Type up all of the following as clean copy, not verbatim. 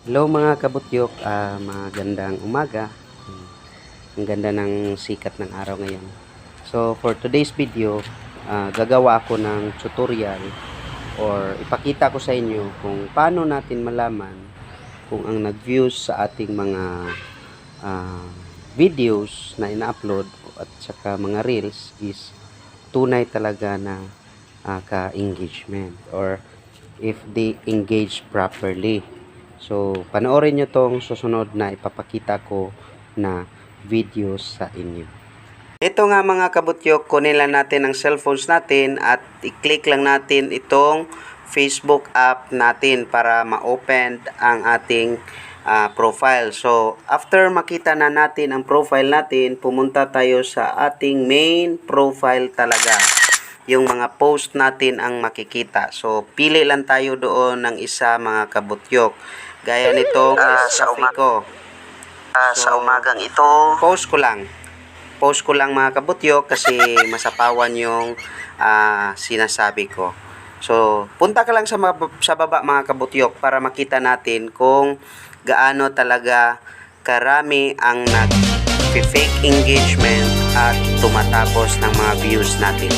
Hello mga kabutyok, magandang umaga. Ang ganda ng sikat ng araw ngayon. So for today's video, gagawa ako ng tutorial or ipakita ko sa inyo kung paano natin malaman kung ang nag-views sa ating mga videos na ina-upload at saka mga reels is tunay talaga na ka-engagement or if they engage properly. So, panoorin nyo tong susunod na ipapakita ko na videos sa inyo. Ito nga mga kabutyok, kunin lang natin ang cellphones natin at i-click lang natin itong Facebook app natin para ma-open ang ating profile. So, after makita na natin ang profile natin, pumunta tayo sa ating main profile talaga. Yung mga post natin ang makikita. So, pili lang tayo doon ng isa mga kabutyok. Gaya nitong Nescafe ko. Sa umagang ito, post ko lang mga kabutyok kasi masapawan yung sinasabi ko. So, punta ka lang sa baba mga kabutyok para makita natin kung gaano talaga karami ang nag-fake engagement at tumatapos ng mga views natin.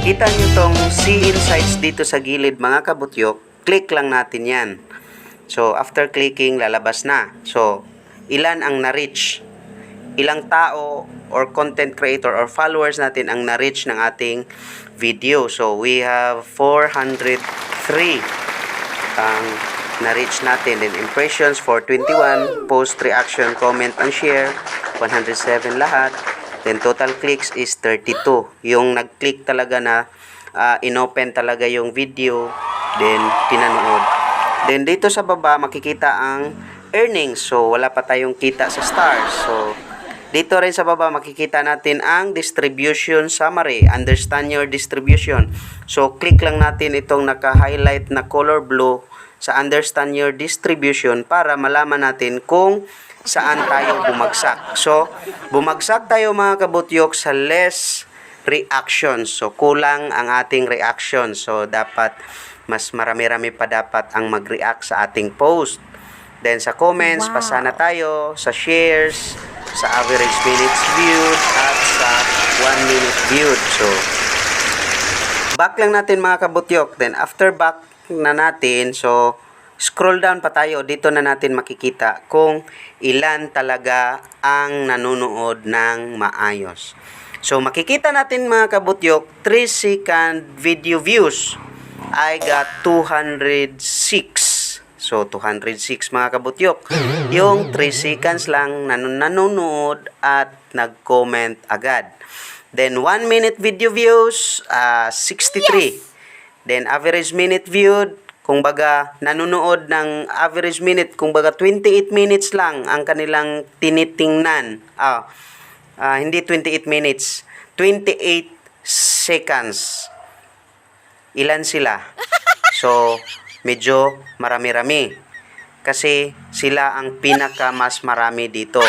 Kita nyo tong see insights dito sa gilid mga kabutyok, click lang natin yan. So, after clicking, lalabas na. So, ilan ang na-reach? Ilang tao or content creator or followers natin ang na-reach ng ating video. So, we have 403 ang na-reach natin. Then, impressions, 421. Post, reaction, comment, and share, 107 lahat. Then, total clicks is 32. Yung nag-click talaga na inopen talaga yung video, then pinanood. Then dito sa baba makikita ang earnings. So wala pa tayong kita sa stars. So dito rin sa baba makikita natin ang distribution summary. Understand your distribution. So click lang natin itong naka-highlight na color blue sa understand your distribution para malaman natin kung saan tayo bumagsak. So bumagsak tayo mga kabutyok sa less reactions. So kulang ang ating reaction. So dapat mas marami-rami pa dapat ang mag-react sa ating post. Then sa comments, pasa na tayo, sa shares, sa average minutes viewed, at sa 1 minute viewed. So, back lang natin mga kabutyok. Then after back na natin, so, scroll down pa tayo. Dito na natin makikita kung ilan talaga ang nanonood ng maayos. So, makikita natin mga kabutyok, 3 second video views. I got 206. So, 206 mga kabutyok. Yung 3 seconds lang nanonood at nag-comment agad. Then, 1 minute video views, 63. Then, average minute viewed, kung baga, nanonood ng average minute, kung baga 28 minutes lang ang kanilang tinitingnan. Hindi 28 minutes, 28 seconds. Ilan sila? So, medyo marami-rami. Kasi sila ang pinaka mas marami dito.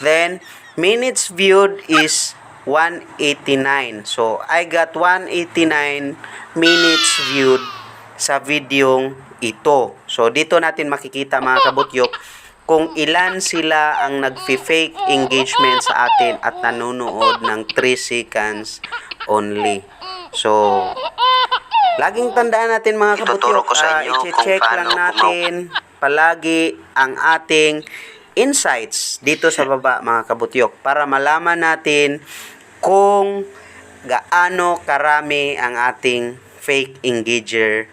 Then, minutes viewed is 189. So, I got 189 minutes viewed sa videong ito. So, dito natin makikita mga kabutyok kung ilan sila ang nag-fake engagement sa atin at nanonood ng 3 seconds only. So, laging tandaan natin mga kabutyok, i-check lang natin palagi ang ating insights dito sa baba mga kabutyok para malaman natin kung gaano karami ang ating fake engager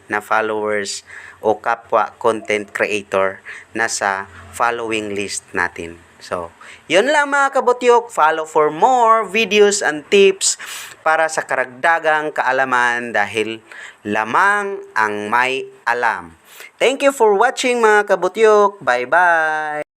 na followers o kapwa content creator na sa following list natin. So, yun lang mga kabutyok. Follow for more videos and tips para sa karagdagang kaalaman dahil lamang ang may alam. Thank you for watching mga kabutyok. Bye-bye!